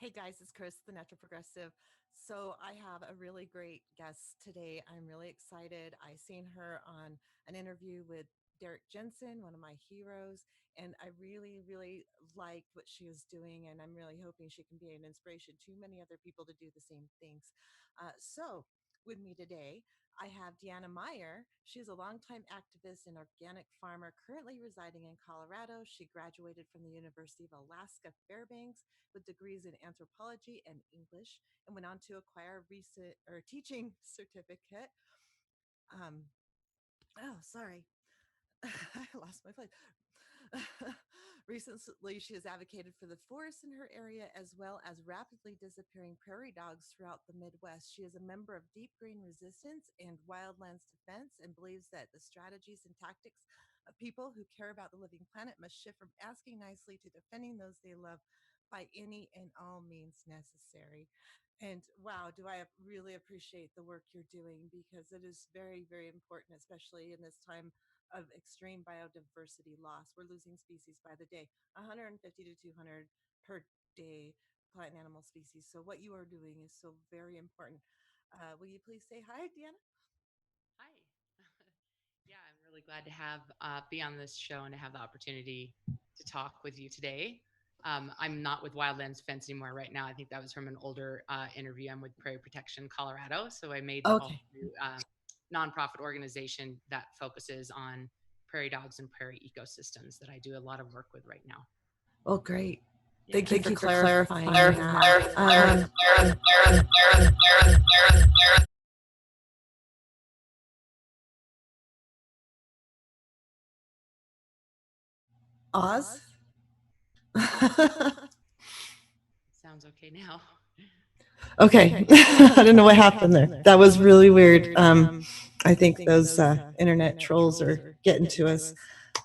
Hey guys, it's Chris, the Natural Progressive. So I have a really great guest today. I'm really excited. I seen her on an interview with Derek Jensen, one of my heroes, and I really liked what she was doing, and I'm really hoping she can be an inspiration to many other people to do the same things. So with me today, I have Deanna Meyer. She's a longtime activist and organic farmer currently residing in Colorado. She graduated from the University of Alaska Fairbanks with degrees in anthropology and English, and went on to acquire a recent or teaching certificate. Um, oh, sorry. I lost my place. Recently, she has advocated for the forests in her area as well as rapidly disappearing prairie dogs throughout the Midwest. She is a member of Deep Green Resistance and WildLands Defense and believes that the strategies and tactics of people who care about the living planet must shift from asking nicely to defending those they love by any and all means necessary. And wow, do I really appreciate the work you're doing, because it is very important, especially in this time of extreme biodiversity loss. We're losing species by the day, 150 to 200 per day, plant and animal species. So what you are doing is so very important. Will you please say hi, Deanna? Hi. Yeah, I'm really glad to have be on this show and to have the opportunity to talk with you today. I'm not with Wildlands Fence anymore right now. I think that was from an older interview. I'm with Prairie Protection Colorado, so I made the all Okay. new nonprofit organization that focuses on prairie dogs and prairie ecosystems that I do a lot of work with right now. Well, great. Yeah. Thank you for clarifying that. Oz? Sounds okay now. Okay. I don't know what happened there. That was really weird. I think those internet trolls are getting to us.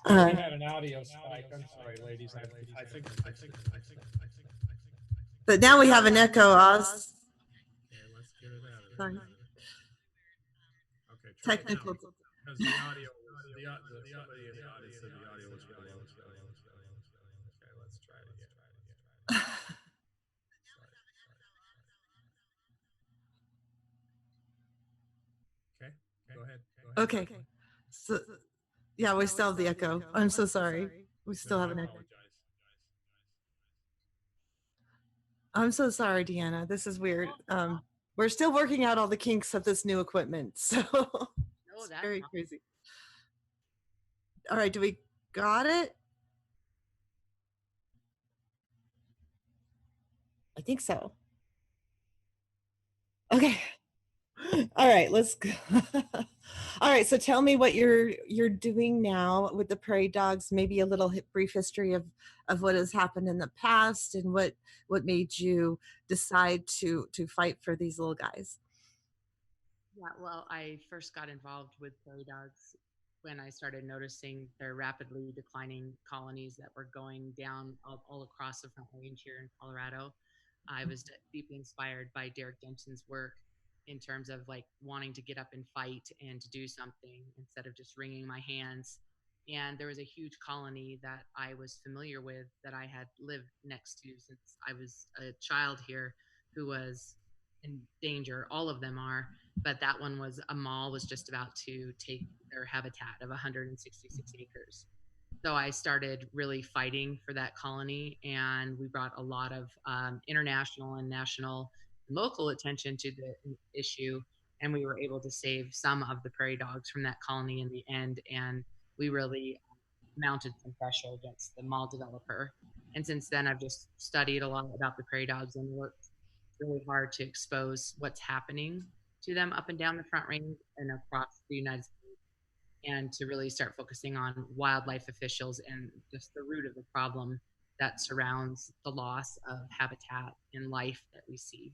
Yeah, we had an audio spike. I'm sorry, ladies. I think we fixed it. But now we have an echo, Oz. Okay, let's get it out of Sorry. there. Okay, try it now. Technical. Because the audio was somebody in the audience said the audio was real low. So okay, let's try it again. Sorry. Okay, go ahead. Okay. So, yeah, we still have the echo. I'm so sorry. We still No, have I an echo. apologize. I'm so sorry, Deanna. This is weird. We're still working out all the kinks of this new equipment. So No, it's that's very fine. crazy. All right. Do we got it? I think so. Okay. All right, let's go. All right, so tell me what you're doing now with the prairie dogs. Maybe a little brief history of what has happened in the past and what made you decide to fight for these little guys. Yeah, well, I first got involved with prairie dogs when I started noticing their rapidly declining colonies that were going down all across the Front Range here in Colorado. I was deeply inspired by Derek Jensen's work in terms of like wanting to get up and fight and to do something instead of just wringing my hands. And there was a huge colony that I was familiar with that I had lived next to since I was a child here who was in danger. All of them are, but that one was a mall was just about to take their habitat of 166 acres. So I started really fighting for that colony, and we brought a lot of international and national and local attention to the issue, and we were able to save some of the prairie dogs from that colony in the end. And we really mounted some pressure against the mall developer. And since then, I've just studied a lot about the prairie dogs and worked really hard to expose what's happening to them up and down the Front Range and across the United States, and to really start focusing on wildlife officials and just the root of the problem that surrounds the loss of habitat and life that we see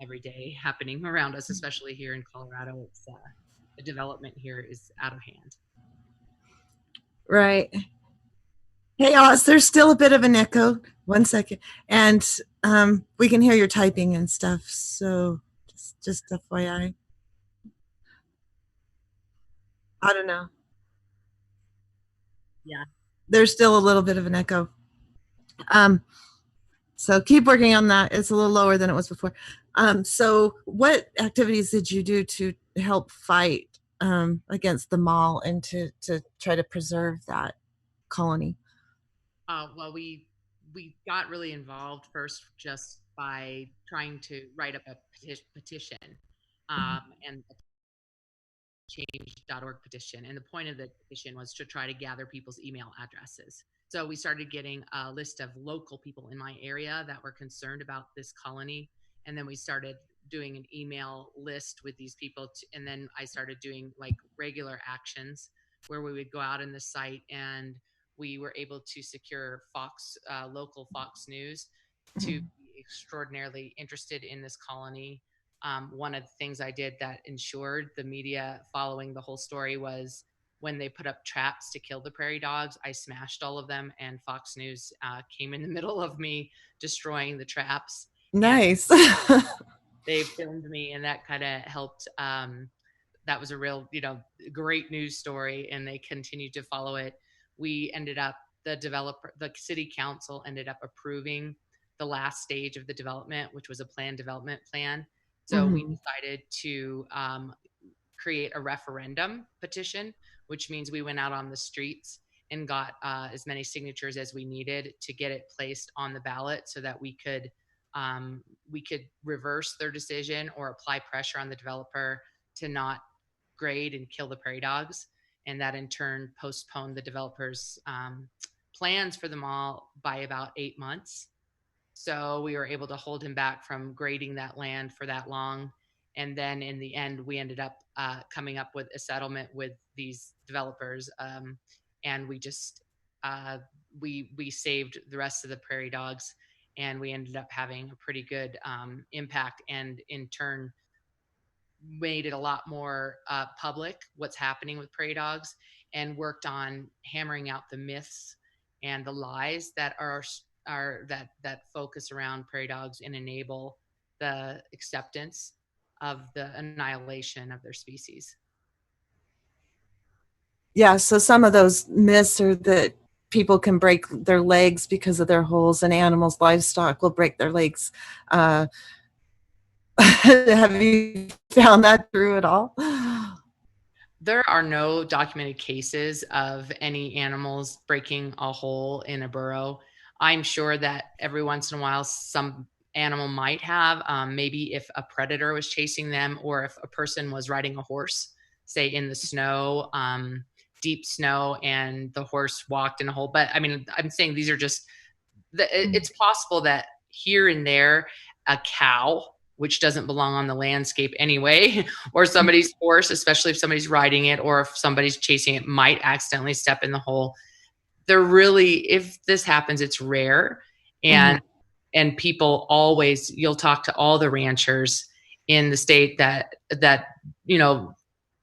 every day happening around us, especially here in Colorado. It's the development here is out of hand. Right. Hey, Oz, there's still a bit of an echo. 1 second. And we can hear your typing and stuff. So just FYI. I don't know. Yeah. There's still a little bit of an echo. Um, So keep working on that. It's a little lower than it was before. So what activities did you do to help fight against the mall and to try to preserve that colony? Well, we got really involved first just by trying to write up a petition, and change.org petition. And the point of the petition was to try to gather people's email addresses. So we started getting a list of local people in my area that were concerned about this colony. And then we started doing an email list with these people. And then I started doing like regular actions where we would go out in the site, and we were able to secure local Fox News to be extraordinarily interested in this colony. One of the things I did that ensured the media following the whole story was when they put up traps to kill the prairie dogs, I smashed all of them, and Fox News came in the middle of me destroying the traps. Nice. They filmed me, and that kind of helped. That was a real, great news story, and they continued to follow it. We ended up, the city council ended up approving the last stage of the development, which was a planned development plan. So we decided to create a referendum petition, which means we went out on the streets and got as many signatures as we needed to get it placed on the ballot so that we could reverse their decision or apply pressure on the developer to not grade and kill the prairie dogs. And that in turn postponed the developer's plans for the mall by about 8 months. So we were able to hold him back from grading that land for that long. And then in the end, we ended up coming up with a settlement with these developers. And we just, we saved the rest of the prairie dogs, and we ended up having a pretty good impact, and in turn made it a lot more public what's happening with prairie dogs, and worked on hammering out the myths and the lies that are that focus around prairie dogs and enable the acceptance of the annihilation of their species. Yeah, so some of those myths are that people can break their legs because of their holes, and animals, livestock will break their legs. Have you found that true at all? There are no documented cases of any animals breaking a hole in a burrow. I'm sure that every once in a while some animal might have, maybe if a predator was chasing them, or if a person was riding a horse, say in the snow, deep snow, and the horse walked in a hole. But I mean, I'm saying these are just, it's possible that here and there a cow, which doesn't belong on the landscape anyway, or somebody's horse, especially if somebody's riding it or if somebody's chasing it, might accidentally step in the hole. They're really, if this happens, it's rare. And people always, you'll talk to all the ranchers in the state that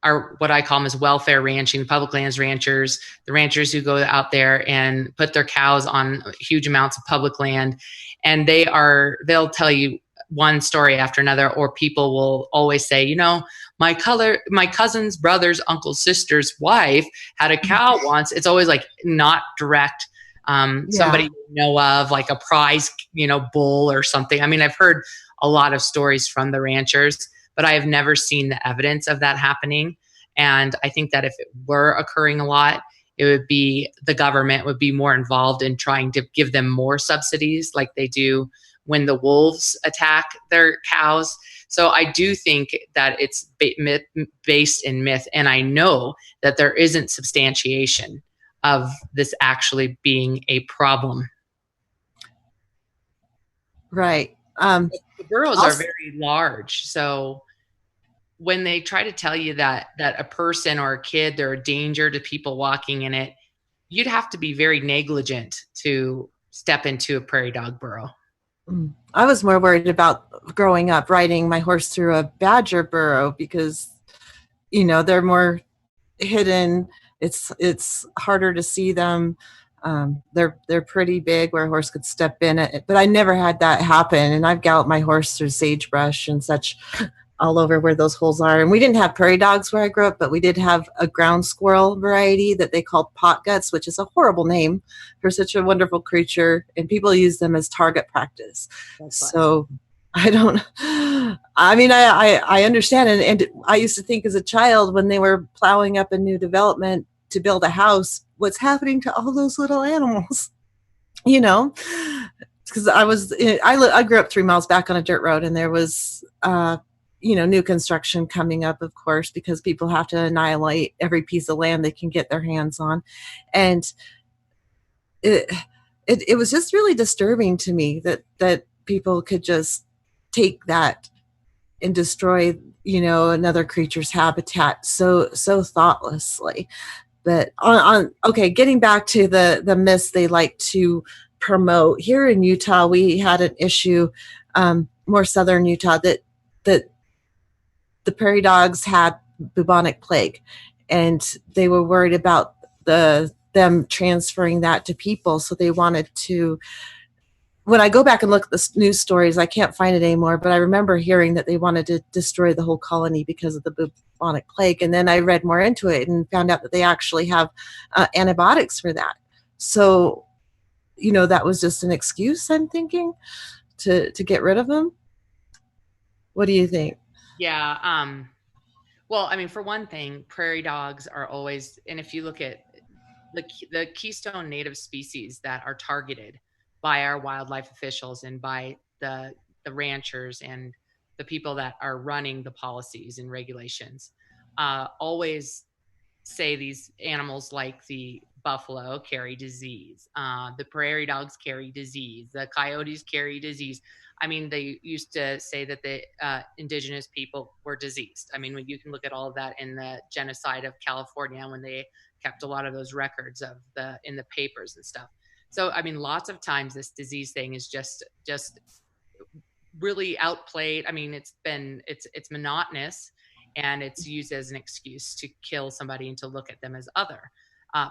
are what I call them as welfare ranching, public lands ranchers, the ranchers who go out there and put their cows on huge amounts of public land. And they'll tell you one story after another, or people will always say, my cousin's brother's uncle's sister's wife had a cow once. It's always like not direct. Somebody you know of, like a prize, bull or something. I mean, I've heard a lot of stories from the ranchers, but I have never seen the evidence of that happening. And I think that if it were occurring a lot, it would be the government would be more involved in trying to give them more subsidies like they do when the wolves attack their cows. So I do think that it's based in myth. And I know that there isn't substantiation of this actually being a problem. Right. The burrows are very large. So when they try to tell you that a person or a kid, they're a danger to people walking in it, you'd have to be very negligent to step into a prairie dog burrow. I was more worried about growing up riding my horse through a badger burrow because, they're more hidden. It's harder to see them. They're pretty big where a horse could step in it, but I never had that happen. And I've galloped my horse through sagebrush and such all over where those holes are. And we didn't have prairie dogs where I grew up, but we did have a ground squirrel variety that they called pot guts, which is a horrible name for such a wonderful creature. And people use them as target practice. So I don't, I mean, I understand. And I used to think as a child when they were plowing up a new development to build a house, what's happening to all those little animals, you know? Because I grew up 3 miles back on a dirt road, and there was, new construction coming up, of course, because people have to annihilate every piece of land they can get their hands on. And it was just really disturbing to me that people could just take that and destroy, another creature's habitat so thoughtlessly. But okay, getting back to the myths they like to promote here in Utah, we had an issue, more southern Utah, that the prairie dogs had bubonic plague, and they were worried about them transferring that to people. So they wanted to. When I go back and look at the news stories, I can't find it anymore, but I remember hearing that they wanted to destroy the whole colony because of the bubonic plague. And then I read more into it and found out that they actually have antibiotics for that. So, that was just an excuse, I'm thinking, to get rid of them. What do you think? Yeah. Well, I mean, for one thing, prairie dogs are always, and if you look at the keystone native species that are targeted by our wildlife officials and by the ranchers and the people that are running the policies and regulations, always say these animals like the buffalo carry disease, the prairie dogs carry disease, the coyotes carry disease. I mean, they used to say that the indigenous people were diseased. I mean, you can look at all of that in the genocide of California when they kept a lot of those records in the papers and stuff. So, I mean, lots of times this disease thing is just really outplayed. I mean, it's monotonous, and it's used as an excuse to kill somebody and to look at them as other.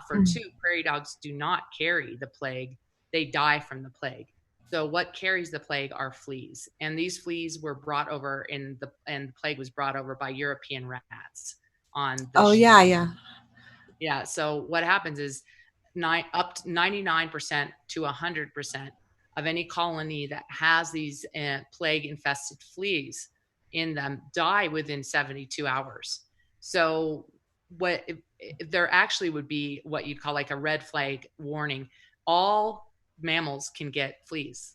For two, prairie dogs do not carry the plague. They die from the plague. So what carries the plague are fleas. And these fleas were brought over and the plague was brought over by European rats on the Yeah. So what happens is up to 99% to 100% of any colony that has these plague infested fleas in them die within 72 hours. So there actually would be what you'd call like a red flag warning. All mammals can get fleas.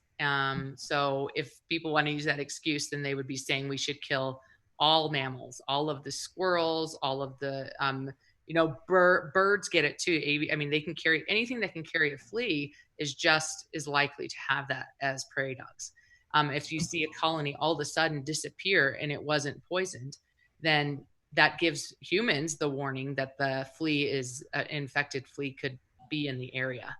So if people want to use that excuse, then they would be saying we should kill all mammals, all of the squirrels, all of the, birds get it too. I mean, they can carry anything that can carry a flea is likely to have that as prairie dogs. If you see a colony all of a sudden disappear and it wasn't poisoned, then that gives humans the warning that the flea is an infected flea could be in the area.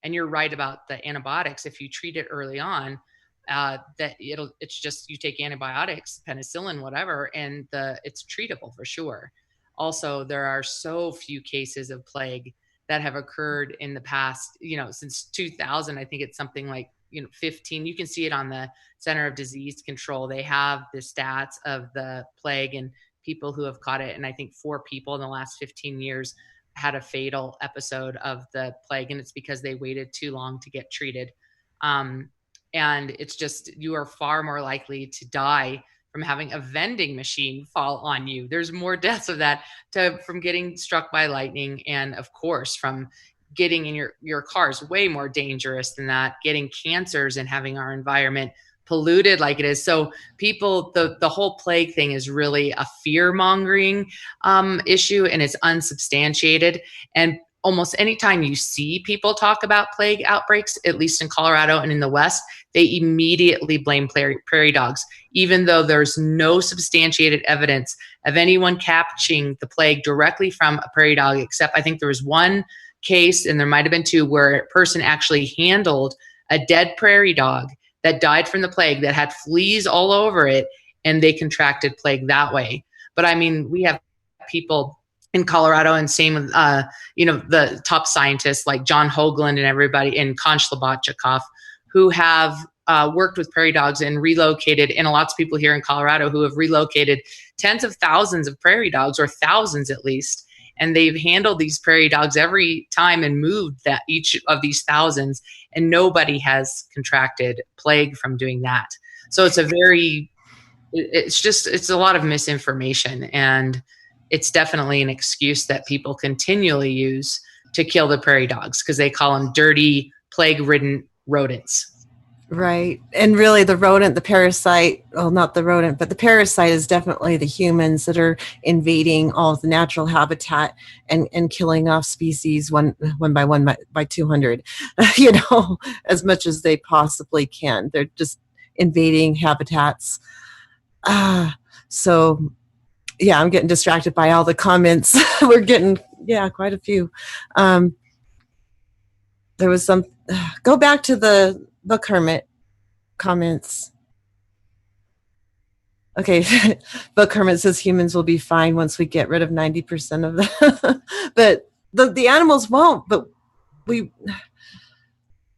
And you're right about the antibiotics. If you treat it early on, it's just you take antibiotics, penicillin, whatever, and it's treatable for sure. Also, there are so few cases of plague that have occurred in the past, since 2000. I think it's something like 15. You can see it on the Center of Disease Control. They have the stats of the plague and people who have caught it. And I think 4 people in the last 15 years had a fatal episode of the plague, and it's because they waited too long to get treated. And it's just, you are far more likely to die from having a vending machine fall on you. There's more deaths of that from getting struck by lightning, and of course from getting in your car is way more dangerous than that. Getting cancers and having our environment polluted like it is. So people, the whole plague thing is really a fear-mongering issue, and it's unsubstantiated. And almost anytime you see people talk about plague outbreaks, at least in Colorado and in the West, they immediately blame prairie dogs, even though there's no substantiated evidence of anyone catching the plague directly from a prairie dog, except I think there was one case, and there might have been 2, where a person actually handled a dead prairie dog that died from the plague that had fleas all over it, and they contracted plague that way. But I mean, we have people in Colorado, and same with, the top scientists like John Hoagland and everybody, and Konch Lobatchikov, who have worked with prairie dogs and relocated, and lots of people here in Colorado who have relocated tens of thousands of prairie dogs, or thousands at least. And they've handled these prairie dogs every time and moved that each of these thousands, and nobody has contracted plague from doing that. So it's it's a lot of misinformation, and it's definitely an excuse that people continually use to kill the prairie dogs because they call them dirty, plague-ridden rodents. Right. And really the rodent, the parasite, well, not the rodent, but the parasite is definitely the humans that are invading all of the natural habitat and killing off species one by 200, as much as they possibly can. They're just invading habitats. So yeah, I'm getting distracted by all the comments. We're getting, quite a few. There was some, go back to the book hermit comments. Okay, book hermit says humans will be fine once we get rid of 90% of them. But the animals won't, but the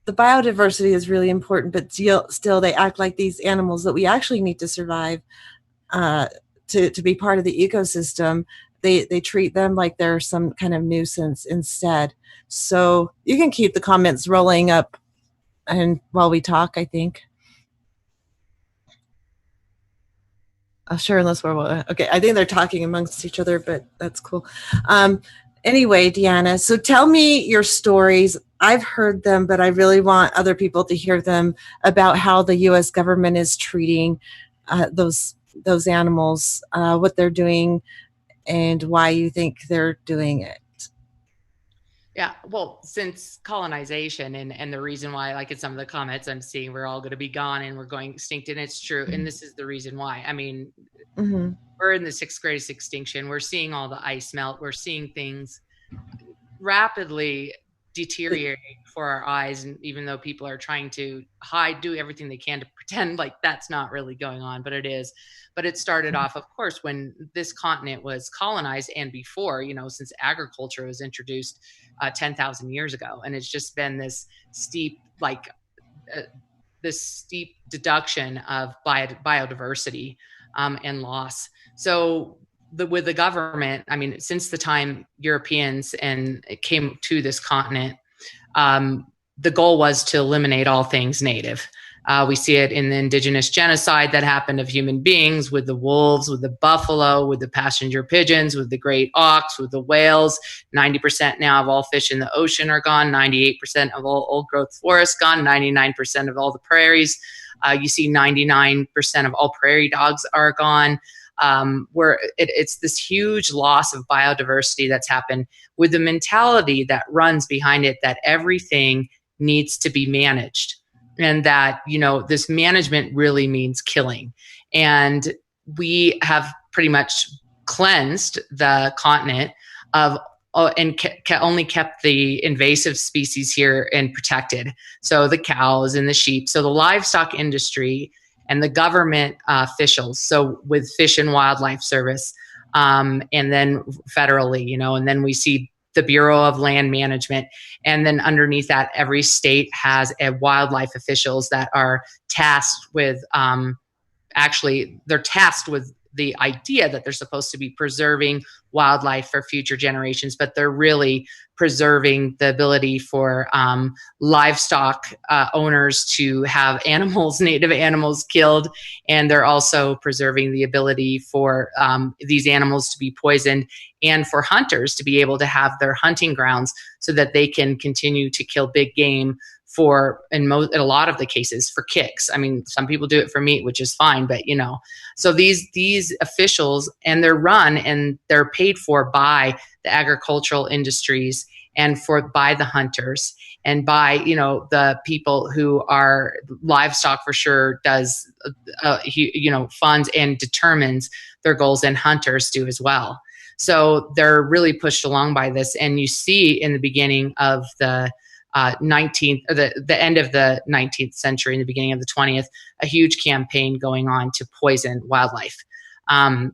biodiversity is really important, but still they act like these animals that we actually need to survive to be part of the ecosystem. They treat them like they're some kind of nuisance instead. So you can keep the comments rolling up and while we talk, I think. Sure, unless we're okay. I think they're talking amongst each other, but that's cool. Anyway, Deanna, so tell me your stories. I've heard them, but I really want other people to hear them about how the U.S. government is treating those animals, what they're doing, and why you think they're doing it. Yeah, well, since colonization and the reason why, like in some of the comments I'm seeing, we're all going to be gone and we're going extinct, and it's true. And this is the reason why. I mean, we're in the 6th greatest extinction. We're seeing all the ice melt. We're seeing things rapidly deteriorate before our eyes. And even though people are trying to do everything they can to pretend like that's not really going on, but it is. But it started off, of course, when this continent was colonized and before, since agriculture was introduced 10,000 years ago. And it's just been this steep, deduction of biodiversity and loss. So with the government, I mean, since the time Europeans came to this continent, the goal was to eliminate all things native. We see it in the indigenous genocide that happened of human beings, with the wolves, with the buffalo, with the passenger pigeons, with the great auks, with the whales. 90% now of all fish in the ocean are gone. 98% of all old growth forests gone. 99% of all the prairies. You see 99% of all prairie dogs are gone. Where it's this huge loss of biodiversity that's happened, with the mentality that runs behind it that everything needs to be managed. And that, this management really means killing. And we have pretty much cleansed the continent of and only kept the invasive species here and protected. So the cows and the sheep. So the livestock industry and the government officials. So with Fish and Wildlife Service, and then federally, and then we see the Bureau of Land Management. And then underneath that, every state has a wildlife officials that are tasked with, they're tasked with the idea that they're supposed to be preserving wildlife for future generations, but they're really preserving the ability for livestock owners to have native animals killed. And they're also preserving the ability for these animals to be poisoned and for hunters to be able to have their hunting grounds so that they can continue to kill big game in a lot of the cases for kicks. I mean, some people do it for meat, which is fine, but so these officials, and they're run and they're paid for by the agricultural industries and by the hunters and by, the people who are livestock for sure does, funds and determines their goals, and hunters do as well. So they're really pushed along by this. And you see in the beginning of the 19th, the end of the 19th century and the beginning of the 20th, a huge campaign going on to poison wildlife.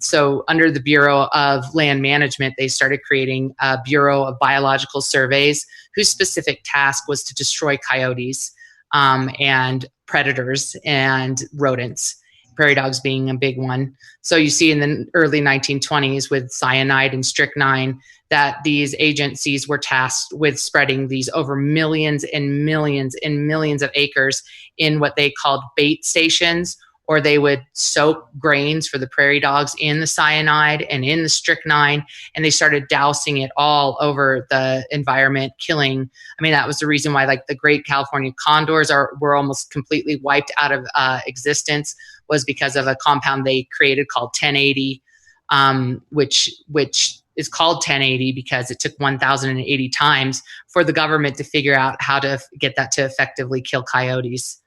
So under the Bureau of Land Management, they started creating a Bureau of Biological Surveys, whose specific task was to destroy coyotes and predators and rodents, prairie dogs being a big one. So you see in the early 1920s with cyanide and strychnine that these agencies were tasked with spreading these over millions and millions and millions of acres in what they called bait stations, or they would soak grains for the prairie dogs in the cyanide and in the strychnine, and they started dousing it all over the environment, killing. I mean, that was the reason why, like, the great California condors were almost completely wiped out of existence, was because of a compound they created called 1080, which is called 1080 because it took 1,080 times for the government to figure out how to get that to effectively kill coyotes.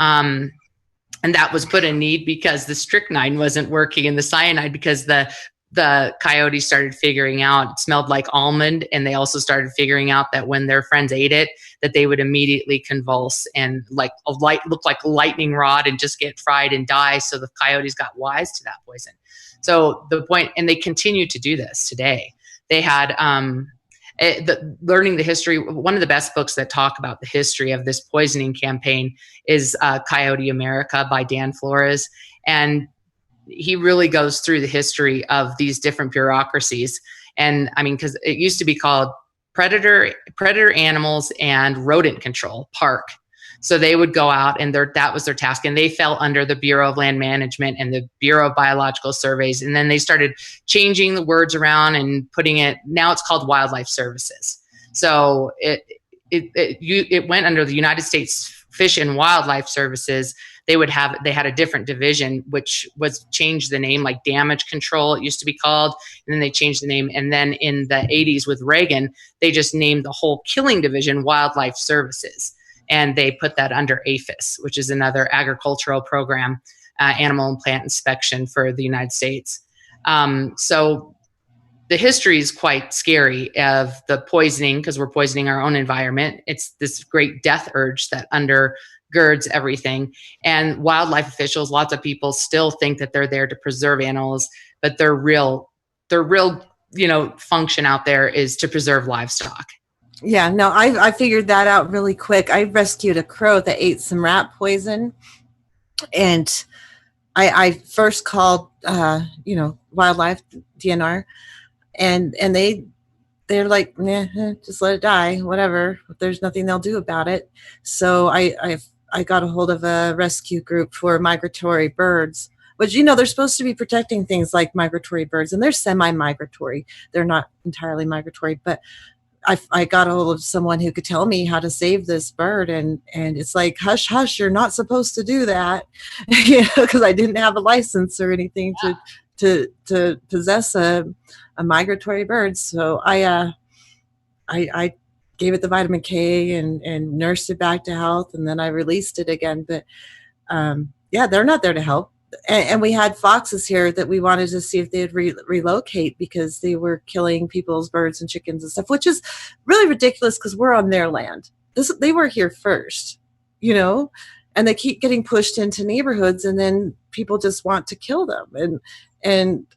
And that was put in need because the strychnine wasn't working and the cyanide, because the coyotes started figuring out it smelled like almond, and they also started figuring out that when their friends ate it, that they would immediately convulse and look like a lightning rod and just get fried and die. So the coyotes got wise to that poison. So the point, and they continue to do this today. They had learning the history. One of the best books that talk about the history of this poisoning campaign is Coyote America by Dan Flores. And he really goes through the history of these different bureaucracies. And I mean, because it used to be called predator animals and rodent control, PARC. So they would go out and that was their task. And they fell under the Bureau of Land Management and the Bureau of Biological Surveys. And then they started changing the words around and putting it, now it's called Wildlife Services. So it went under the United States Fish and Wildlife Services. They had a different division, which was changed the name, like damage control, it used to be called. And then they changed the name. And then in the 80s with Reagan, they just named the whole killing division Wildlife Services. And they put that under APHIS, which is another agricultural program, animal and plant inspection for the United States. So the history is quite scary of the poisoning, because we're poisoning our own environment. It's this great death urge that undergirds everything. And wildlife officials, lots of people still think that they're there to preserve animals, but their real, function out there is to preserve livestock. Yeah, no, I figured that out really quick. I rescued a crow that ate some rat poison, and I first called wildlife DNR, and they're like, nah, just let it die, whatever. There's nothing they'll do about it. So I got a hold of a rescue group for migratory birds, which, they're supposed to be protecting things like migratory birds, and they're semi-migratory. They're not entirely migratory, but I got a hold of someone who could tell me how to save this bird, and it's like, hush, hush, you're not supposed to do that, because I didn't have a license or anything to possess a migratory bird. So I gave it the vitamin K and nursed it back to health, and then I released it again. But they're not there to help. And we had foxes here that we wanted to see if they'd relocate, because they were killing people's birds and chickens and stuff, which is really ridiculous because we're on their land. They were here first, and they keep getting pushed into neighborhoods, and then people just want to kill them. And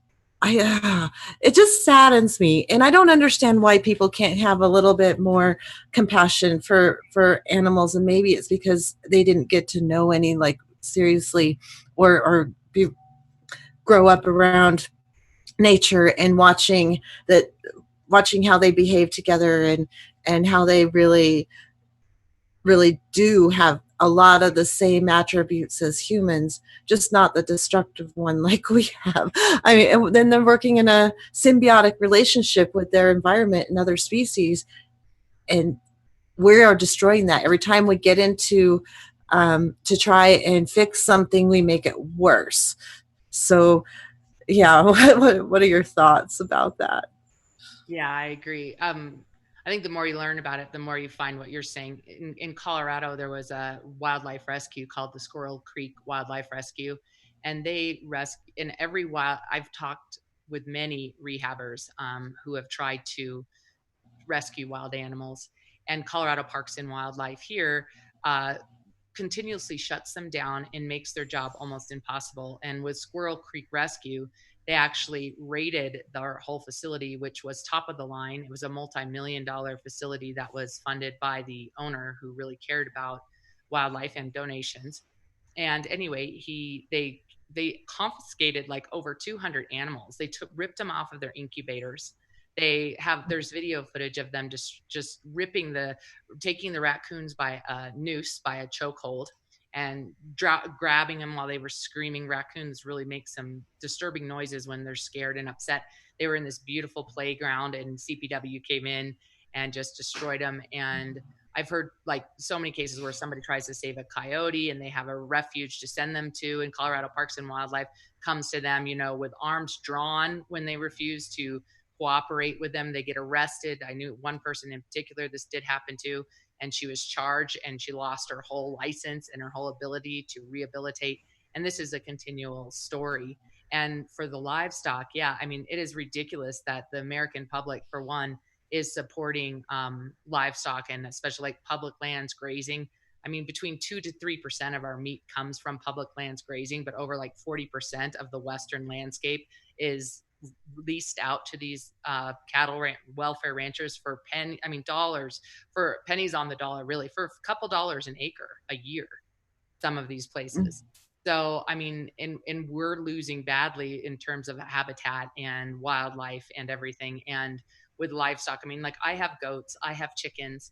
it just saddens me. And I don't understand why people can't have a little bit more compassion for animals. And maybe it's because they didn't get to know any, like, seriously, or grow up around nature and watching how they behave together, and how they really, really do have a lot of the same attributes as humans, just not the destructive one like we have. I mean, and then they're working in a symbiotic relationship with their environment and other species, and we are destroying that. Every time we get into to try and fix something, we make it worse. So, yeah, what are your thoughts about that? Yeah, I agree. I think the more you learn about it, the more you find what you're saying. In Colorado, there was a wildlife rescue called the Squirrel Creek Wildlife Rescue, and they rescue in every wild. I've talked with many rehabbers who have tried to rescue wild animals, and Colorado Parks and Wildlife here continuously shuts them down and makes their job almost impossible. And with Squirrel Creek Rescue, they actually rated their whole facility, which was top of the line. It was a multi-million-dollar facility that was funded by the owner, who really cared about wildlife and donations. And anyway, they confiscated like over 200 animals. They ripped them off of their incubators. There's video footage of them just taking the raccoons by a noose, by a chokehold, and grabbing them while they were screaming. Raccoons really make some disturbing noises when they're scared and upset. They were in this beautiful playground, and CPW came in and just destroyed them. And I've heard like so many cases where somebody tries to save a coyote and they have a refuge to send them to, and Colorado Parks and Wildlife comes to them, with arms drawn when they refuse to cooperate with them. They get arrested. I knew one person in particular this did happen to, and she was charged and she lost her whole license and her whole ability to rehabilitate. And this is a continual story. And for the livestock, yeah, I mean, it is ridiculous that the American public, for one, is supporting livestock, and especially like public lands grazing. I mean, between 2 to 3% of our meat comes from public lands grazing, but over like 40% of the Western landscape is leased out to these cattle welfare ranchers for dollars, for pennies on the dollar, really, for a couple dollars an acre a year, some of these places. So, I mean, and we're losing badly in terms of habitat and wildlife and everything. And with livestock, I mean, like I have goats, I have chickens.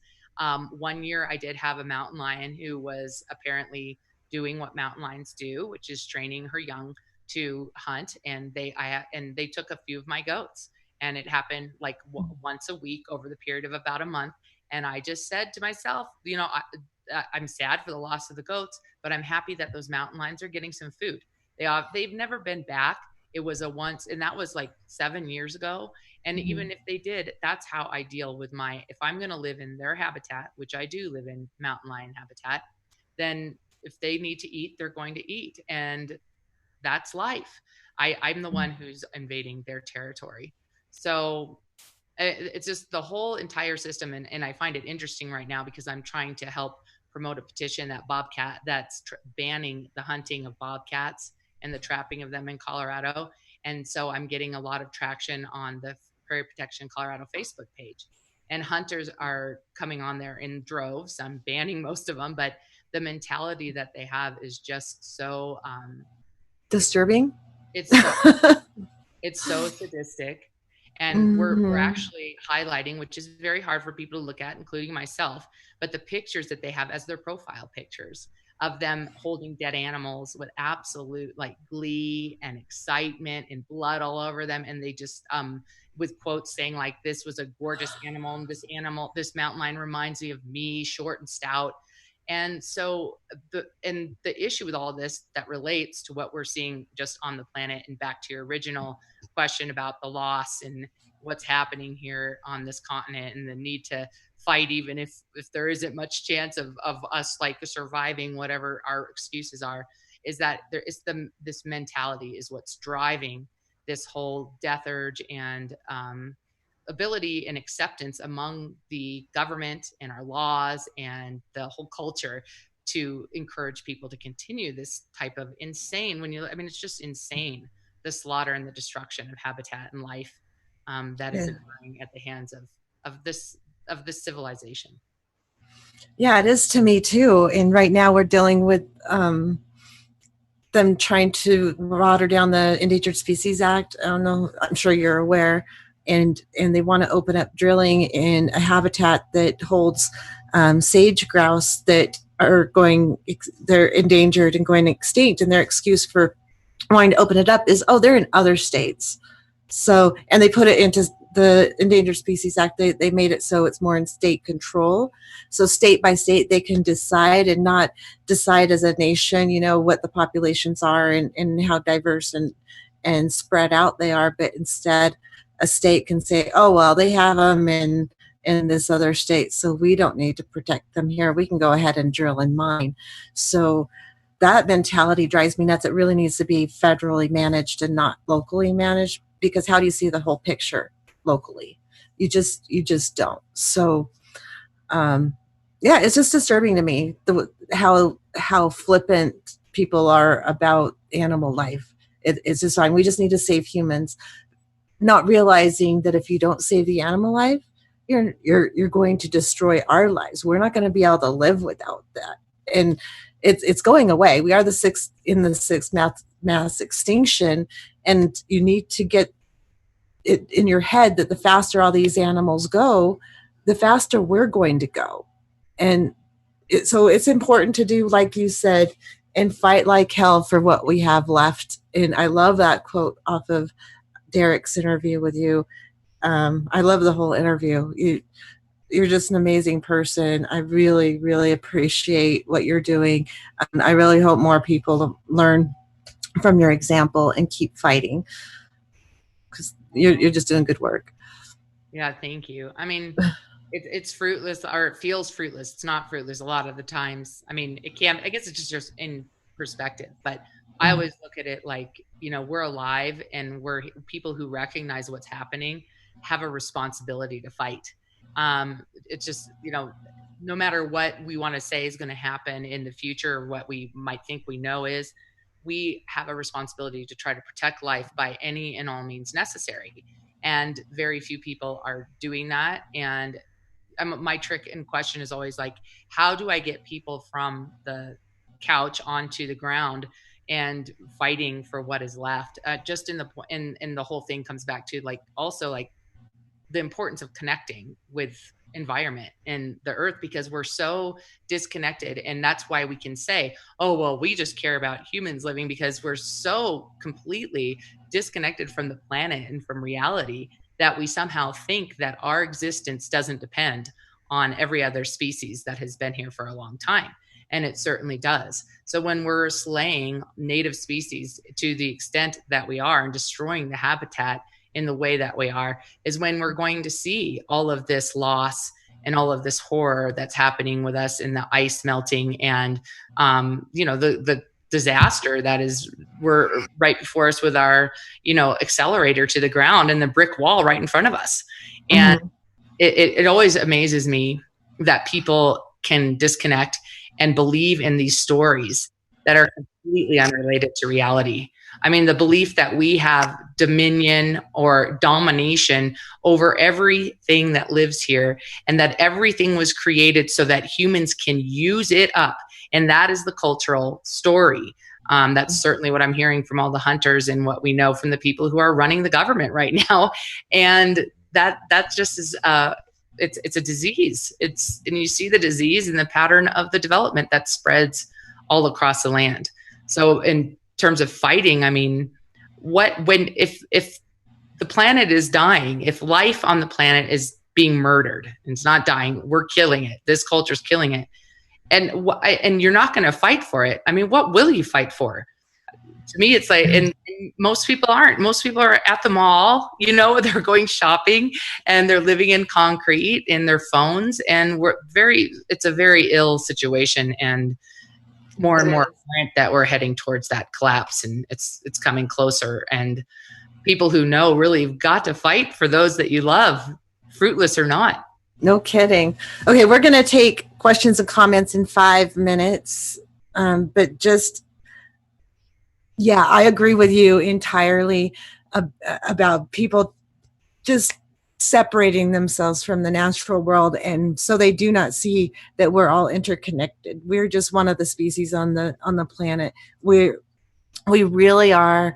One year I did have a mountain lion who was apparently doing what mountain lions do, which is training her young to hunt. And they took a few of my goats, and it happened like once a week over the period of about a month. And I just said to myself, I'm sad for the loss of the goats, but I'm happy that those mountain lions are getting some food. They've never been back. It was a once, and that was like 7 years ago. And even if they did, that's how I deal with if I'm going to live in their habitat, which I do live in mountain lion habitat, then if they need to eat, they're going to eat. And that's life. I'm the one who's invading their territory. So it's just the whole entire system. And I find it interesting right now because I'm trying to help promote a petition that's banning the hunting of bobcats and the trapping of them in Colorado. And so I'm getting a lot of traction on the Prairie Protection Colorado Facebook page. And hunters are coming on there in droves. I'm banning most of them, but the mentality that they have is just so disturbing. It's so sadistic. And we're actually highlighting, which is very hard for people to look at, including myself, but the pictures that they have as their profile pictures of them holding dead animals with absolute like glee and excitement and blood all over them. And they just, with quotes saying like, this was a gorgeous animal. And this mountain lion reminds me of me, short and stout. And so the issue with all of this that relates to what we're seeing just on the planet, and back to your original question about the loss and what's happening here on this continent and the need to fight, even if there isn't much chance of us like surviving whatever our excuses are, is that there is this mentality is what's driving this whole death urge and ability and acceptance among the government and our laws and the whole culture to encourage people to continue this type of insane it's just insane, the slaughter and the destruction of habitat and life that is occurring at the hands of this civilization. Yeah, it is to me too. And right now we're dealing with them trying to water down the Endangered Species Act. I don't know, I'm sure you're aware. And they want to open up drilling in a habitat that holds sage grouse that they're endangered and going extinct. And their excuse for wanting to open it up is, they're in other states. So, and they put it into the Endangered Species Act. They made it so it's more in state control. So state by state, they can decide and not decide as a nation, what the populations are and how diverse and spread out they are. But instead, a state can say, they have them in this other state, so we don't need to protect them here. We can go ahead and drill and mine. So that mentality drives me nuts. It really needs to be federally managed and not locally managed, because how do you see the whole picture locally? You just don't. So it's just disturbing to me how flippant people are about animal life. It's just fine. We just need to save humans, not realizing that if you don't save the animal life, you're going to destroy our lives. We're not going to be able to live without that. and it's going away. We are the sixth mass extinction, and you need to get it in your head that the faster all these animals go, the faster we're going to go. And so it's important to do like you said, and fight like hell for what we have left. And I love that quote off of Derek's interview with you. I love the whole interview. You're just an amazing person. I really, really appreciate what you're doing. And I really hope more people learn from your example and keep fighting, because you're just doing good work. Yeah, thank you. I mean, it's fruitless, or it feels fruitless. It's not fruitless a lot of the times. I mean, it can, I guess it's just in perspective, but I always look at it like, we're alive, and we're people who recognize what's happening have a responsibility to fight. It's just, no matter what we want to say is going to happen in the future, or what we might think we know is, we have a responsibility to try to protect life by any and all means necessary. And very few people are doing that. And my trick and question is always like, how do I get people from the couch onto the ground and fighting for what is left? Just in the whole thing comes back to like, also like the importance of connecting with environment and the earth, because we're so disconnected. And that's why we can say, oh, well, we just care about humans living, because we're so completely disconnected from the planet and from reality that we somehow think that our existence doesn't depend on every other species that has been here for a long time. And it certainly does. So when we're slaying native species to the extent that we are and destroying the habitat in the way that we are, is when we're going to see all of this loss and all of this horror that's happening with us in the ice melting and, the disaster that we're right before us with our, accelerator to the ground and the brick wall right in front of us. And it always amazes me that people can disconnect and believe in these stories that are completely unrelated to reality. I mean, the belief that we have dominion or domination over everything that lives here, and that everything was created so that humans can use it up. And that is the cultural story. That's certainly what I'm hearing from all the hunters, and what we know from the people who are running the government right now. And that just is, it's a disease. And you see the disease in the pattern of the development that spreads all across the land. So in terms of fighting, I mean, if the planet is dying, if life on the planet is being murdered and it's not dying, we're killing it. This culture's killing it. And you're not going to fight for it. I mean, what will you fight for? To me, it's like, and most people aren't. Most people are at the mall, they're going shopping, and they're living in concrete in their phones. And it's a very ill situation. And more and more apparent that we're heading towards that collapse, and it's coming closer. And people who know really have got to fight for those that you love, fruitless or not. No kidding. Okay, we're going to take questions and comments in 5 minutes. But just, yeah, I agree with you entirely about people just separating themselves from the natural world, and so they do not see that we're all interconnected. We're just one of the species on the planet. We really are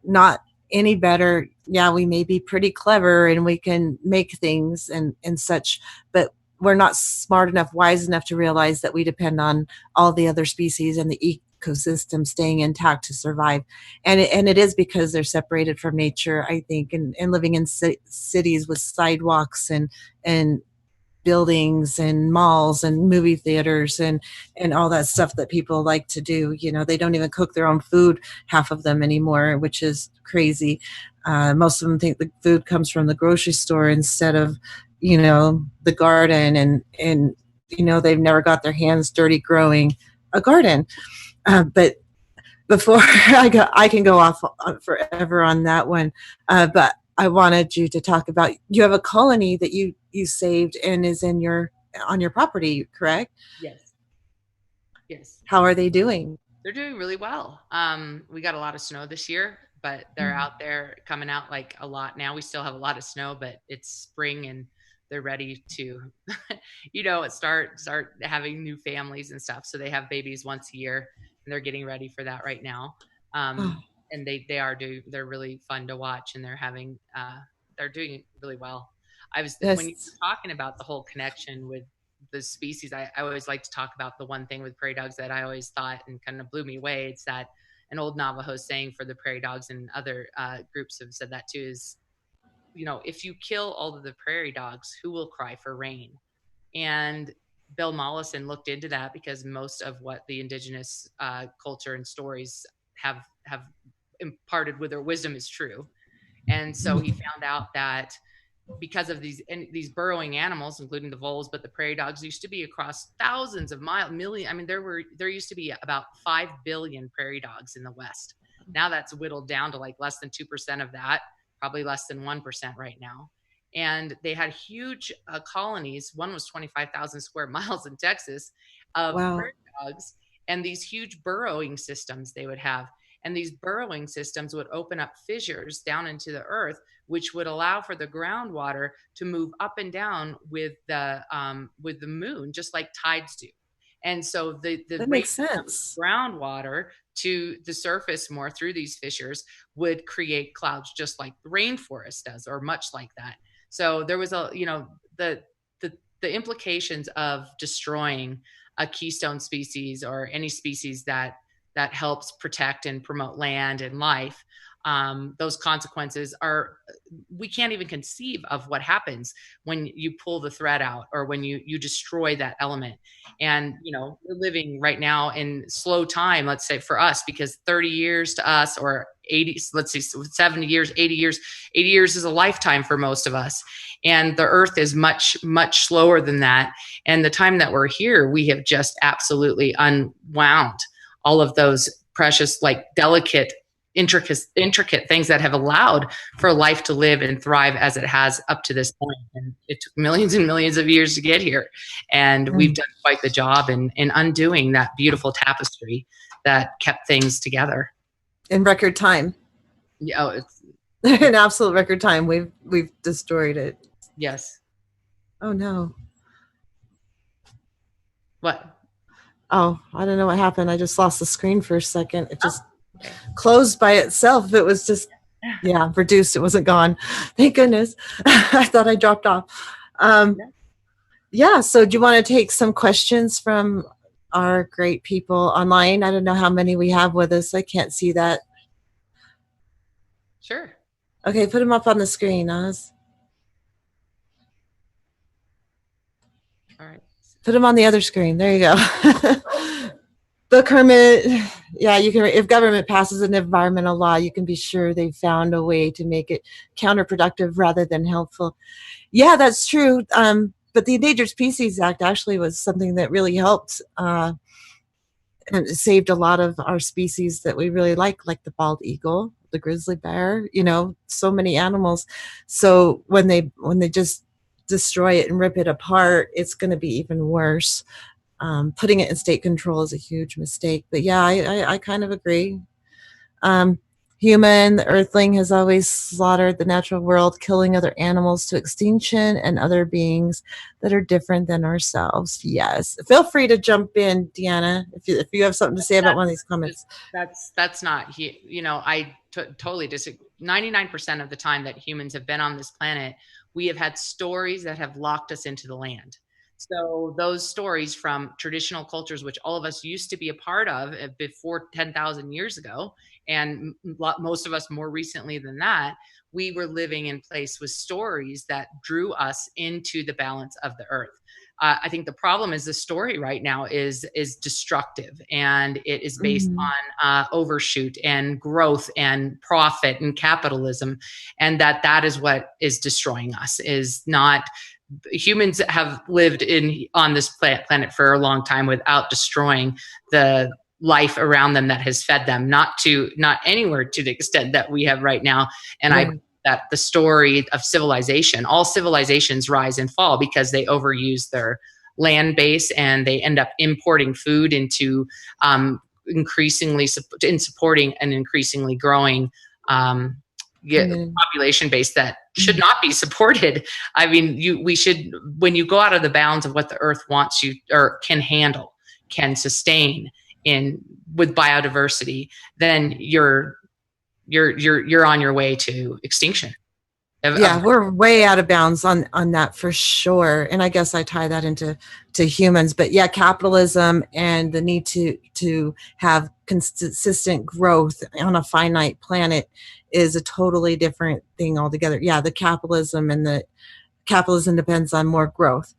not any better. Yeah, we may be pretty clever and we can make things and such, but we're not smart enough, wise enough to realize that we depend on all the other species and the ecosystem staying intact to survive. And it is because they're separated from nature, I think, and living in cities with sidewalks and buildings and malls and movie theaters and all that stuff that people like to do. They don't even cook their own food, half of them anymore, which is crazy. Most of them think the food comes from the grocery store instead of, the garden, and they've never got their hands dirty growing a garden. But before I can go off forever on that one. But I wanted you to talk about, you have a colony that you saved and is on your property, correct? Yes. How are they doing? They're doing really well. We got a lot of snow this year, but they're out there coming out like a lot now. We still have a lot of snow, but it's spring and they're ready to, start having new families and stuff. So they have babies once a year, and they're getting ready for that right now. And they're really fun to watch, and they're doing really well. When you were talking about the whole connection with the species, I always like to talk about the one thing with prairie dogs that I always thought and kind of blew me away. It's that an old Navajo saying for the prairie dogs, and other groups have said that too, is, if you kill all of the prairie dogs, who will cry for rain? And Bill Mollison looked into that, because most of what the indigenous culture and stories have imparted with their wisdom is true. And so he found out that because of these burrowing animals, including the voles, but the prairie dogs used to be across thousands of miles, there used to be about 5 billion prairie dogs in the West. Now that's whittled down to like less than 2% of that, probably less than 1% right now. And they had huge colonies. One was 25,000 square miles in Texas of prairie dogs, and these huge burrowing systems they would have. And these burrowing systems would open up fissures down into the earth, which would allow for the groundwater to move up and down with the moon, just like tides do. And so the that makes sense. Groundwater to the surface more through these fissures would create clouds, just like the rainforest does, or much like that. So there was the implications of destroying a keystone species, or any species that helps protect and promote land and life. Those consequences we can't even conceive of what happens when you pull the thread out, or when you destroy that element. And, we're living right now in slow time, let's say for us, because 30 years to us, or 80, let's see, 70 years, 80 years is a lifetime for most of us. And the earth is much, much slower than that. And the time that we're here, we have just absolutely unwound all of those precious, like delicate, intricate things that have allowed for life to live and thrive as it has up to this point. And it took millions and millions of years to get here. And we've done quite the job in undoing that beautiful tapestry that kept things together. In record time. Yeah, it's in absolute record time. We've destroyed it. Yes. Oh no. What? Oh, I don't know what happened. I just lost the screen for a second. It just closed by itself. It was just, reduced. It wasn't gone. Thank goodness. I thought I dropped off. So do you want to take some questions from our great people online? I don't know how many we have with us. I can't see that. Sure. Okay, put them up on the screen, Oz. All right. Put them on the other screen. There you go. Book Hermit. Yeah, you can. If government passes an environmental law, you can be sure they've found a way to make it counterproductive rather than helpful. Yeah, that's true. But the Endangered Species Act actually was something that really helped and it saved a lot of our species that we really like the bald eagle, the grizzly bear. So many animals. So when they just destroy it and rip it apart, it's going to be even worse. Putting it in state control is a huge mistake. But yeah, I kind of agree. Human, the earthling, has always slaughtered the natural world, killing other animals to extinction and other beings that are different than ourselves. Yes. Feel free to jump in, Deanna, if you have something to say about one of these comments. That's not, I totally disagree. 99% of the time that humans have been on this planet, we have had stories that have locked us into the land. So those stories from traditional cultures, which all of us used to be a part of before 10,000 years ago, and most of us more recently than that, we were living in place with stories that drew us into the balance of the earth. I think the problem is the story right now is destructive, and it is based on overshoot and growth and profit and capitalism, and that is what is destroying us. Is not humans have lived on this planet for a long time without destroying the life around them that has fed them, not anywhere to the extent that we have right now. And I that the story of civilization, all civilizations rise and fall because they overuse their land base, and they end up importing food into increasingly supporting an increasingly growing population base that should not be supported. I mean, we should, when you go out of the bounds of what the earth wants you or can handle, can sustain with biodiversity, then you're on your way to extinction. We're way out of bounds on that for sure. And I guess I tie that into humans, but yeah, capitalism and the need to have consistent growth on a finite planet is a totally different thing altogether. Yeah, the capitalism depends on more growth.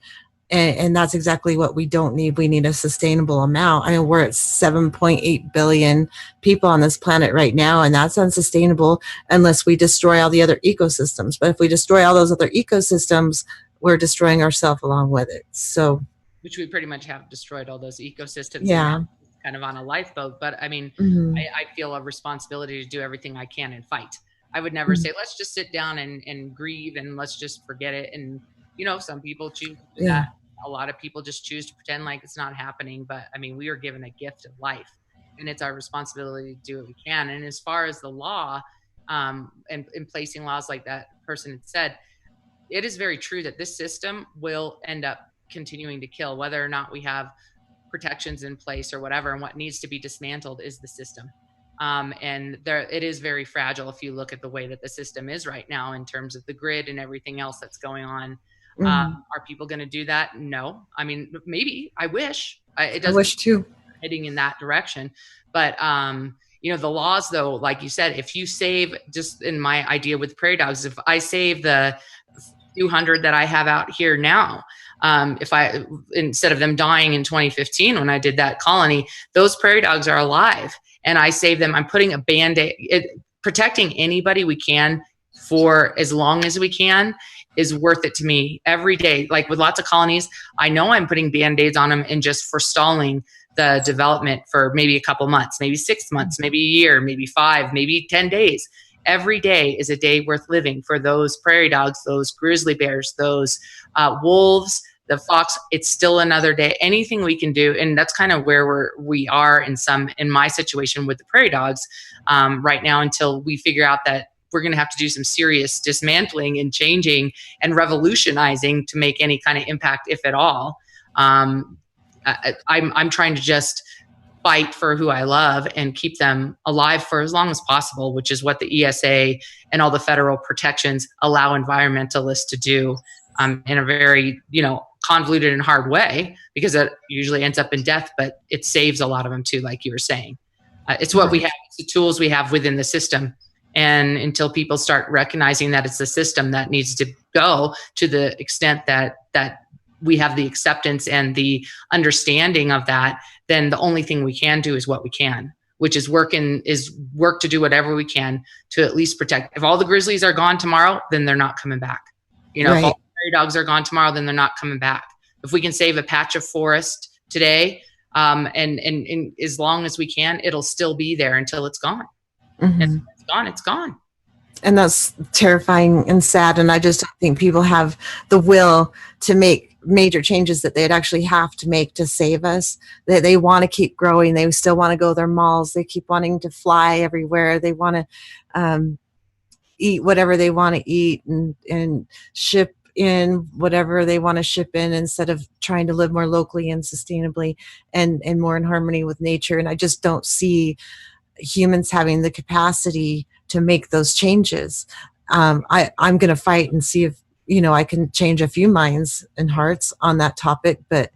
And that's exactly what we don't need. We need a sustainable amount. I mean, we're at 7.8 billion people on this planet right now, and that's unsustainable unless we destroy all the other ecosystems. But if we destroy all those other ecosystems, we're destroying ourselves along with it. So, which we pretty much have destroyed all those ecosystems. Yeah. Kind of on a lifeboat. But I mean, I feel a responsibility to do everything I can and fight. I would never say, let's just sit down and grieve and let's just forget it. And, some people choose to do that. A lot of people just choose to pretend like it's not happening. But I mean, we are given a gift of life, and it's our responsibility to do what we can. And as far as the law and in placing laws like that person had said, it is very true that this system will end up continuing to kill, whether or not we have protections in place or whatever. And what needs to be dismantled is the system. And it is very fragile if you look at the way that the system is right now in terms of the grid and everything else that's going on. Are people going to do that? No. I mean, maybe. I wish. I wish too. Heading in that direction. But, the laws, though, like you said, if you save, just in my idea with prairie dogs, if I save the 200 that I have out here now, instead of them dying in 2015 when I did that colony, those prairie dogs are alive and I save them. I'm putting a Band-Aid, protecting anybody we can for as long as we can is worth it to me every day. Like with lots of colonies, I know I'm putting Band-Aids on them and just forestalling the development for maybe a couple months, maybe 6 months, maybe a year, maybe 5, maybe 10 days. Every day is a day worth living for those prairie dogs, those grizzly bears, those wolves, the fox. It's still another day. Anything we can do, and that's kind of where we are in my situation with the prairie dogs right now, until we figure out that we're going to have to do some serious dismantling and changing and revolutionizing to make any kind of impact, if at all. I'm trying to just fight for who I love and keep them alive for as long as possible, which is what the ESA and all the federal protections allow environmentalists to do in a very, convoluted and hard way, because it usually ends up in death, but it saves a lot of them too, like you were saying. It's what we have, it's the tools we have within the system. And until people start recognizing that it's the system that needs to go, to the extent that we have the acceptance and the understanding of that, then the only thing we can do is what we can, which is work to do whatever we can to at least protect. If all the grizzlies are gone tomorrow, then they're not coming back. If all the prairie dogs are gone tomorrow, then they're not coming back. If we can save a patch of forest today, and as long as we can, it'll still be there until it's gone. And it's gone. And that's terrifying and sad. And I just think people have the will to make major changes that they'd actually have to make to save us. They want to keep growing. They still want to go to their malls. They keep wanting to fly everywhere. They want to eat whatever they want to eat and ship in whatever they want to ship in, instead of trying to live more locally and sustainably and more in harmony with nature. And I just don't see humans having the capacity to make those changes. I'm going to fight and see if, I can change a few minds and hearts on that topic. But,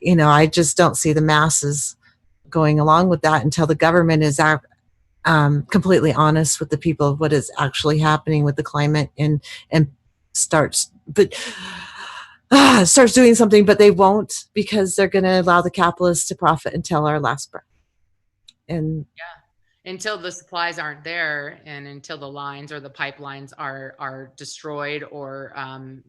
I just don't see the masses going along with that until the government is completely honest with the people of what is actually happening with the climate and starts doing something. But they won't, because they're going to allow the capitalists to profit until our last breath. And until the supplies aren't there, and until the lines or the pipelines are destroyed, or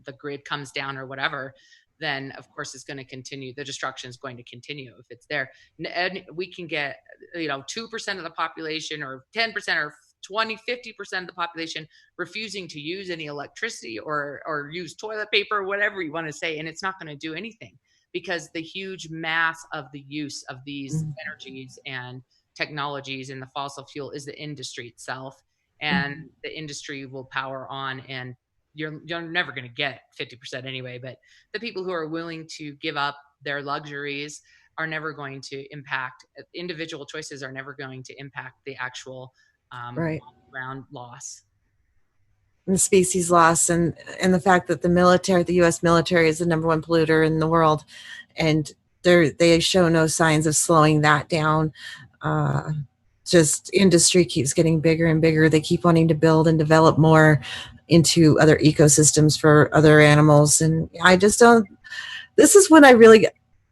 the grid comes down or whatever, then of course it's going to continue. The destruction is going to continue if it's there. And we can get 2% of the population, or 10%, or 20, 50% of the population refusing to use any electricity or use toilet paper, whatever you want to say, and it's not going to do anything, because the huge mass of the use of these energies and technologies and the fossil fuel is the industry itself. and the industry will power on, and you're never going to get 50% anyway, but the people who are willing to give up their luxuries are never going to impact, individual choices are never going to impact the actual Right. ground loss. And species loss, and the fact that the U.S. military is the number one polluter in the world, and they show no signs of slowing that down. Just industry keeps getting bigger and bigger. They keep wanting to build and develop more into other ecosystems for other animals, and I just don't. This is when I really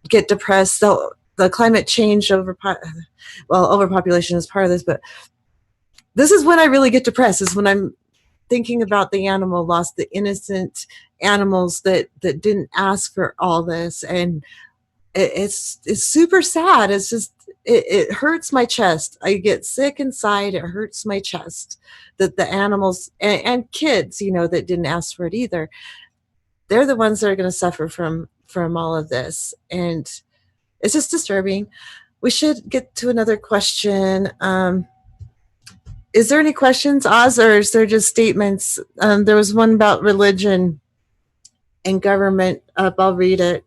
get depressed. So the climate change overpopulation is part of this, but this is when I really get depressed. Is when I'm thinking about the animal loss, the innocent animals that didn't ask for all this, and it's super sad. It's just it hurts my chest. I get sick inside. It hurts my chest that the animals and kids, that didn't ask for it either, they're the ones that are going to suffer from all of this, and it's just disturbing. We should get to another question. Is there any questions, Oz, or is there just statements? There was one about religion and government up. I'll read it.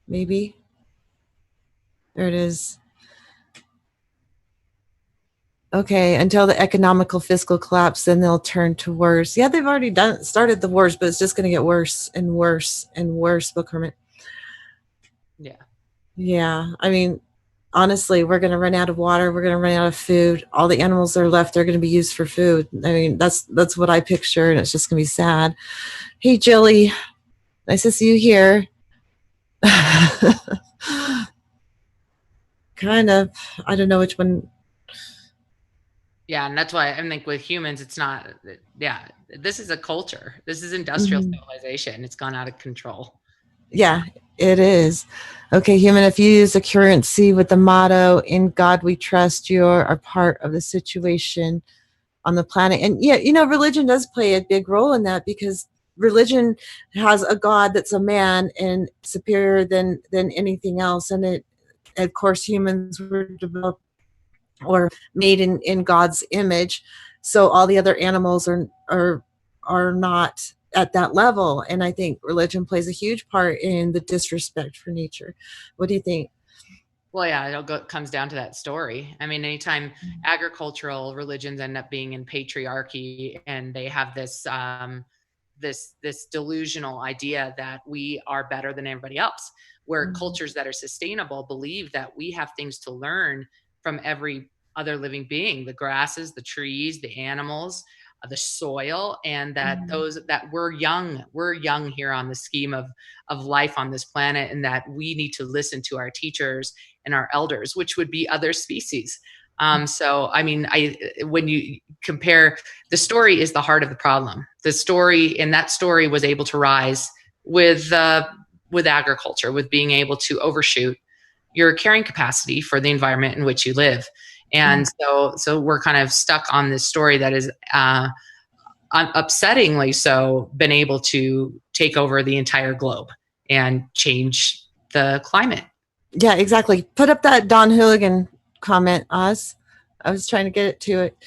Maybe. There it is. Okay, until the economical fiscal collapse, then they'll turn to wars. Yeah, they've already started the wars, but it's just going to get worse and worse and worse, Book Hermit. Yeah. Yeah, I mean, honestly, we're going to run out of water. We're going to run out of food. All the animals that are left, they're going to be used for food. I mean, that's what I picture, and it's just going to be sad. Hey, Jilly, nice to see you here. Kind of. I don't know which one. Yeah, and that's why I think with humans, it's not. Yeah, this is a culture. This is industrial civilization. It's gone out of control. Yeah, it is. Okay, human, if you use a currency with the motto, "In God we trust," you are part of the situation on the planet. And yeah, religion does play a big role in that, because religion has a God that's a man and superior than anything else. And of course, humans were developed or made in God's image. So all the other animals are not at that level. And I think religion plays a huge part in the disrespect for nature. What do you think? Well, yeah, it comes down to that story. I mean, anytime agricultural religions end up being in patriarchy, and they have this this delusional idea that we are better than everybody else, where cultures that are sustainable believe that we have things to learn from every other living being, the grasses, the trees, the animals, the soil, and that we're young here on the scheme of life on this planet, and that we need to listen to our teachers and our elders, which would be other species. So, I mean, when you compare, the story is the heart of the problem. The story, and that story was able to rise with agriculture, with being able to overshoot your carrying capacity for the environment in which you live. And so we're kind of stuck on this story that is upsettingly so been able to take over the entire globe and change the climate. Yeah, exactly. Put up that Don Hooligan comment, Oz. I was trying to get it to it.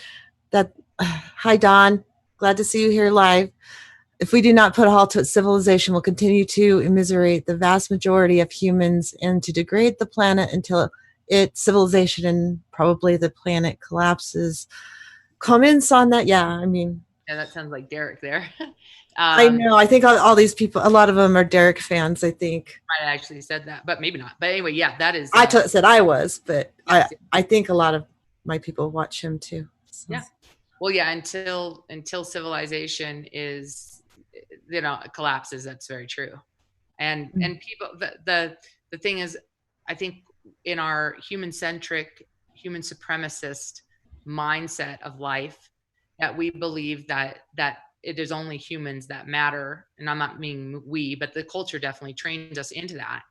Hi, Don. Glad to see you here live. If we do not put a halt to it, civilization will continue to immiserate the vast majority of humans and to degrade the planet until civilization and probably the planet collapses. Comments on that? Yeah, I mean. Yeah, that sounds like Derek there. I know. I think all these people, a lot of them are Derek fans, I think. I actually said that, but maybe not. But anyway, yeah, that is. I said I was, but I think a lot of my people watch him too. So. Yeah. Well, yeah, until civilization is, collapses, that's very true. And people, the thing is, I think in our human-centric, human supremacist mindset of life, that we believe that it is only humans that matter. And I'm not meaning we, but the culture definitely trains us into that.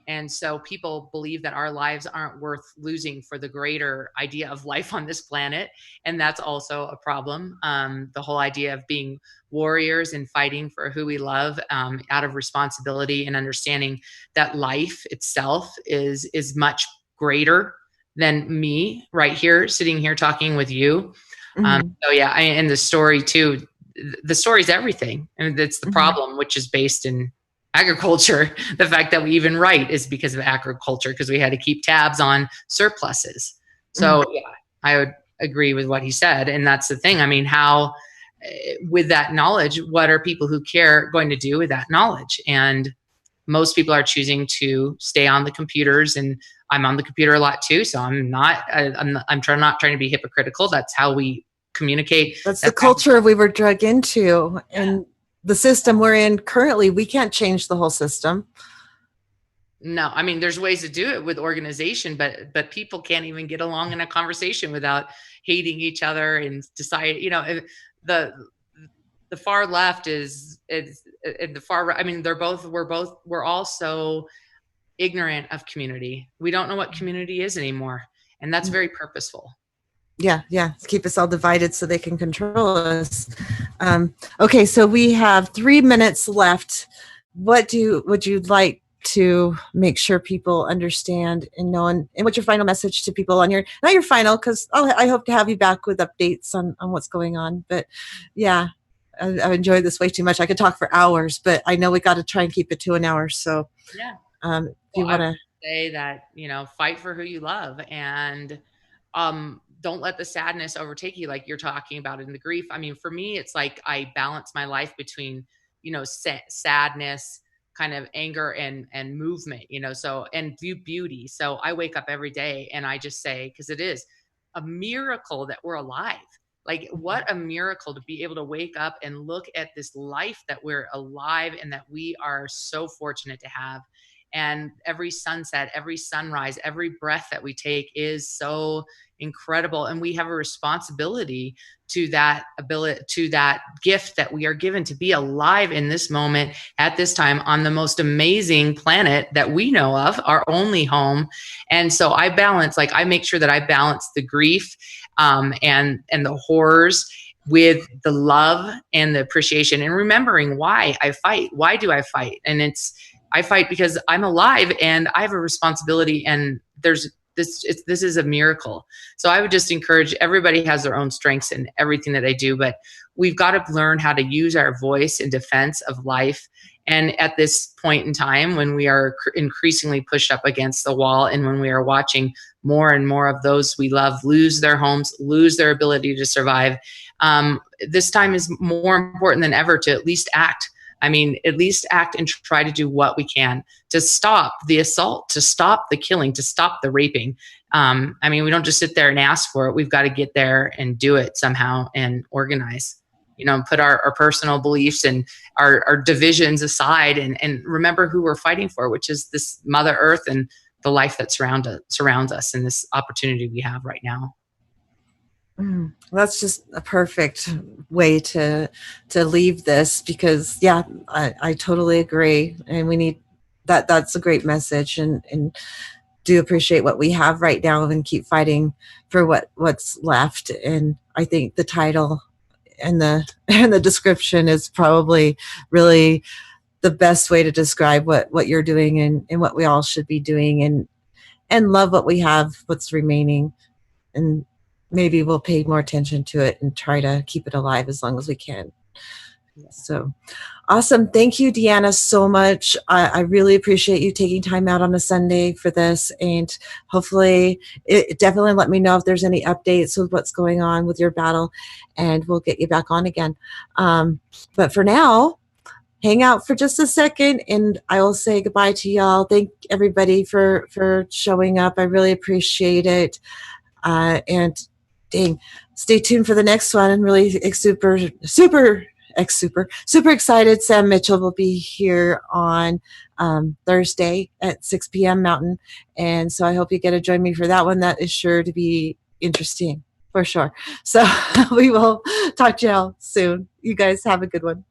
And so people believe that our lives aren't worth losing for the greater idea of life on this planet. And that's also a problem. The whole idea of being warriors and fighting for who we love, out of responsibility and understanding that life itself is much greater than me right here, sitting here talking with you. So yeah, and the story too, the story is everything. And that's the problem, which is based in agriculture. The fact that we even write is because of agriculture, because we had to keep tabs on surpluses. So yeah, I would agree with what he said. And that's the thing. I mean, how, with that knowledge, what are people who care going to do with that knowledge? And most people are choosing to stay on the computers, and I'm on the computer a lot too. So I'm not trying to be hypocritical. That's how we communicate. That's the culture we were drug into, and the system we're in currently. We can't change the whole system. No, I mean, there's ways to do it with organization, but people can't even get along in a conversation without hating each other and decide, you know, the far left is the far right. I mean, we're all so ignorant of community. We don't know what community is anymore. And that's very purposeful. Yeah. Keep us all divided so they can control us. Okay, so we have 3 minutes left. Would you like to make sure people understand and know, and what's your final message to people on your, not your final, because I hope to have you back with updates on what's going on. But yeah, I enjoyed this way too much. I could talk for hours, but I know we got to try and keep it to an hour. So yeah, if you want to say that, you know, fight for who you love, and don't let the sadness overtake you, like you're talking about in the grief. I mean, for me, it's like I balance my life between, you know, sadness, kind of anger and movement, you know, so, and beauty. So I wake up every day and I just say, because it is a miracle that we're alive. Like, what a miracle to be able to wake up and look at this life that we're alive and that we are so fortunate to have. And every sunset, every sunrise, every breath that we take is so incredible. And we have a responsibility to that ability, to that gift that we are given to be alive in this moment at this time on the most amazing planet that we know of, our only home. And so I make sure that I balance the grief and the horrors with the love and the appreciation, and remembering why I fight. Why do I fight? And I fight because I'm alive and I have a responsibility, and this is a miracle. So I would just encourage, everybody has their own strengths in everything that they do, but we've got to learn how to use our voice in defense of life. And at this point in time, when we are increasingly pushed up against the wall, and when we are watching more and more of those we love lose their homes, lose their ability to survive, this time is more important than ever to at least act. I mean, at least act and try to do what we can to stop the assault, to stop the killing, to stop the raping. I mean, we don't just sit there and ask for it. We've got to get there and do it somehow and organize, you know, put our personal beliefs and our divisions aside, and remember who we're fighting for, which is this Mother Earth and the life that surrounds us, and this opportunity we have right now. That's just a perfect way to leave this, because I totally agree, and we need that. That's a great message, and do appreciate what we have right now and keep fighting for what's left. And I think the title and the description is probably really the best way to describe what you're doing and what we all should be doing, and love what we have, what's remaining, and maybe we'll pay more attention to it and try to keep it alive as long as we can. So awesome. Thank you, Deanna, so much. I really appreciate you taking time out on a Sunday for this, and hopefully definitely let me know if there's any updates with what's going on with your battle, and we'll get you back on again. But for now, hang out for just a second and I will say goodbye to y'all. Thank everybody for showing up. I really appreciate it. And stay tuned for the next one. I'm really super excited. Sam Mitchell will be here on Thursday at 6 p.m. Mountain. And so I hope you get to join me for that one. That is sure to be interesting for sure. So we will talk to y'all soon. You guys have a good one.